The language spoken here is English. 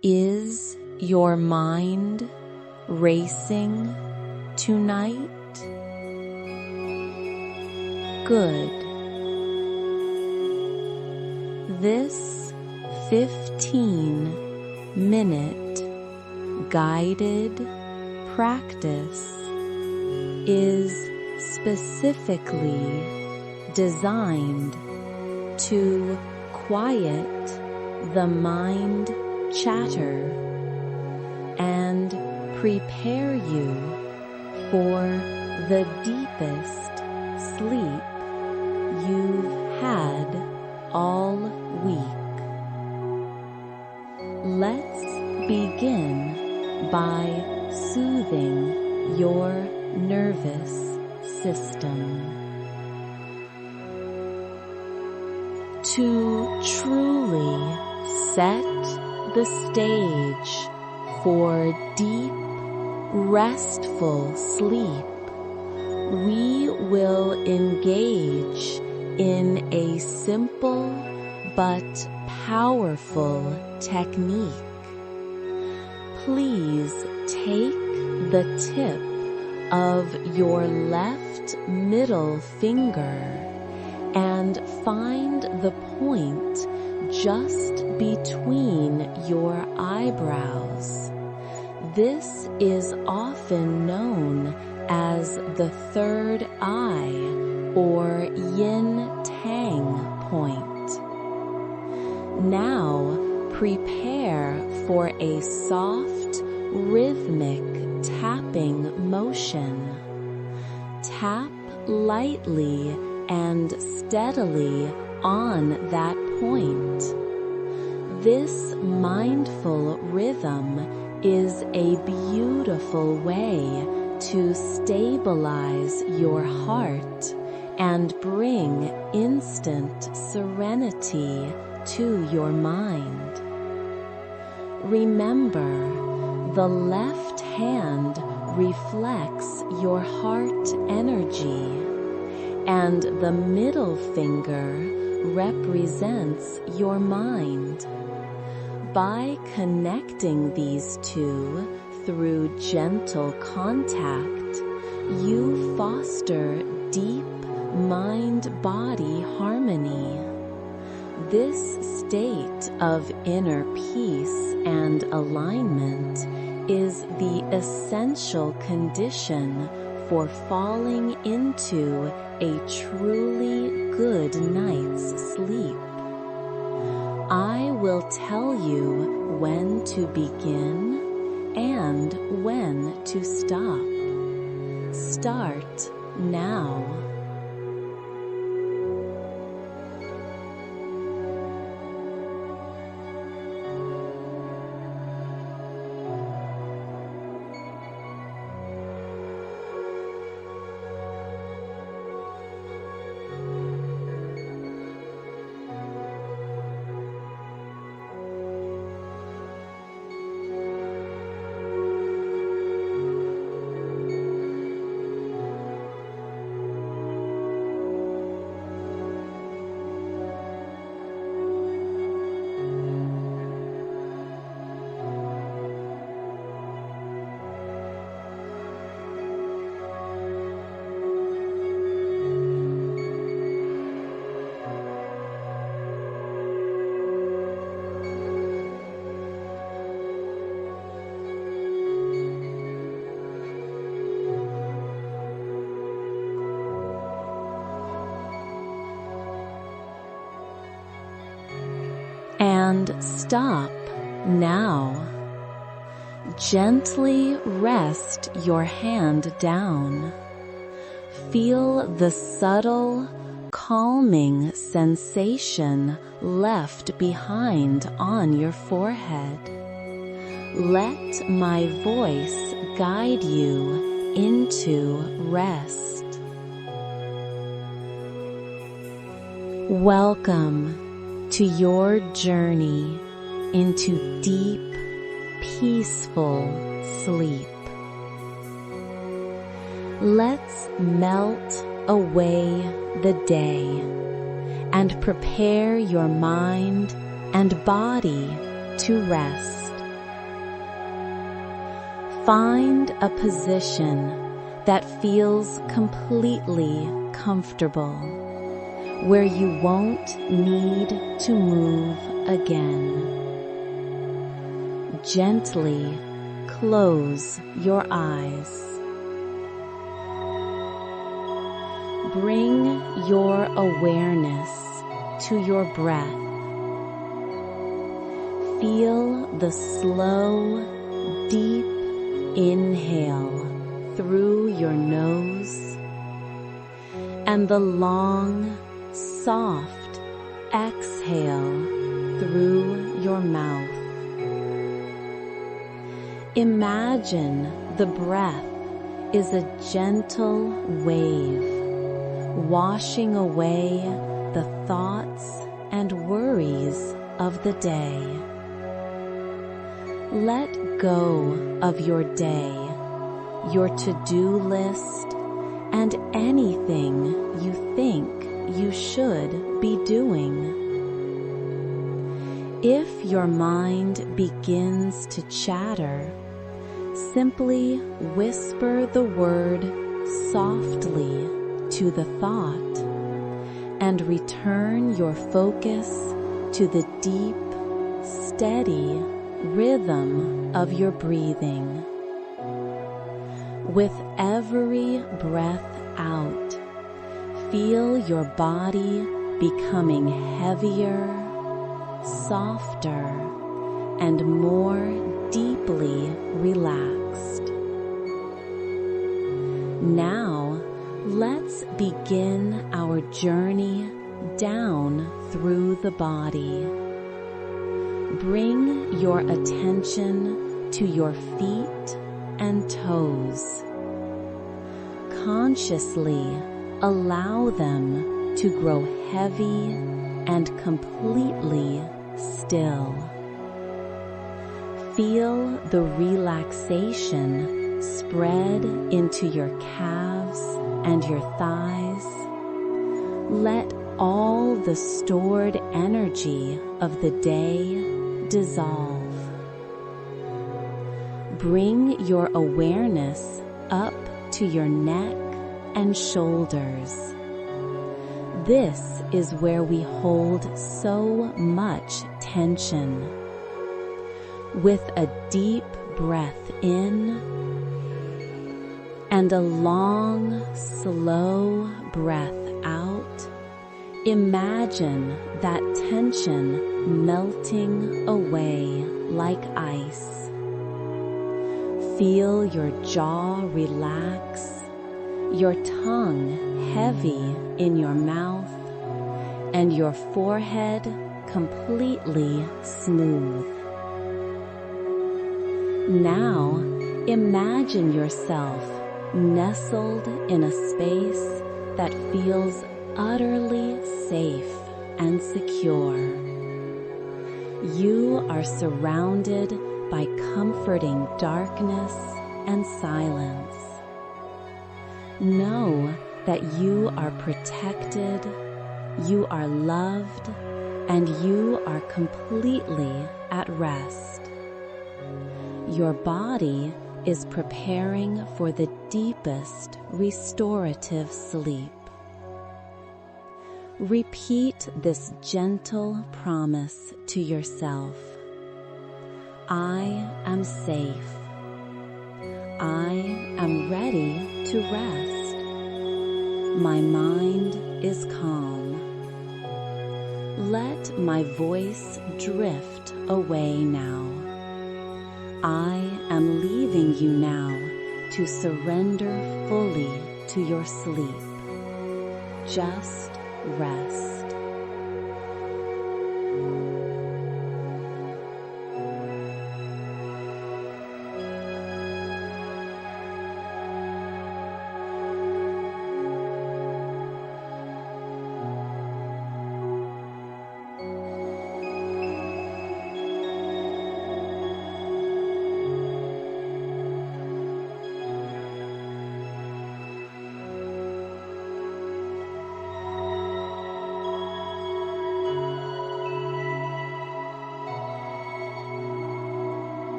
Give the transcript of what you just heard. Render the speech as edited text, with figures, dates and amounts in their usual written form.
Is your mind racing tonight? Good. This 15-minute guided practice is specifically designed to quiet the mind chatter and prepare you for the deepest sleep you've had all week. Let's begin by soothing your nervous system. To truly set the stage for deep, restful sleep, we will engage in a simple but powerful technique. Please take the tip of your left middle finger and find the point just between your eyebrows. This is often known as the third eye or yin-tang point. Now prepare for a soft, rhythmic tapping motion. Tap lightly and steadily on that point. This mindful rhythm is a beautiful way to stabilize your heart and bring instant serenity to your mind. Remember, the left hand reflects your heart energy, and the middle finger represents your mind. By connecting these two through gentle contact, you foster deep mind-body harmony. This state of inner peace and alignment is the essential condition for falling into a truly good night's sleep. I will tell you when to begin and when to stop. Start now. And stop now. Gently rest your hand down. Feel the subtle, calming sensation left behind on your forehead. Let my voice guide you into rest. Welcome to your journey into deep, peaceful sleep. Let's melt away the day and prepare your mind and body to rest. Find a position that feels completely comfortable, where you won't need to move again. Gently close your eyes. Bring your awareness to your breath. Feel the slow, deep inhale through your nose and the long, soft exhale through your mouth. Imagine the breath is a gentle wave, washing away the thoughts and worries of the day. Let go of your day, your to-do list, and anything you think you should be doing. If your mind begins to chatter, simply whisper the word softly to the thought and return your focus to the deep, steady rhythm of your breathing. With every breath out, feel your body becoming heavier, softer, and more deeply relaxed. Now, let's begin our journey down through the body. Bring your attention to your feet and toes. Consciously allow them to grow heavy and completely still. Feel the relaxation spread into your calves and your thighs. Let all the stored energy of the day dissolve. Bring your awareness up to your neck and shoulders. This is where we hold so much tension. With a deep breath in and a long, slow breath out, imagine that tension melting away like ice. Feel your jaw relax, your tongue heavy in your mouth, and your forehead completely smooth. Now, imagine yourself nestled in a space that feels utterly safe and secure. You are surrounded by comforting darkness and silence. Know that you are protected, you are loved, and you are completely at rest. Your body is preparing for the deepest restorative sleep. Repeat this gentle promise to yourself. I am safe. I am ready to rest. My mind is calm. Let my voice drift away now. I am leaving you now to surrender fully to your sleep. Just rest.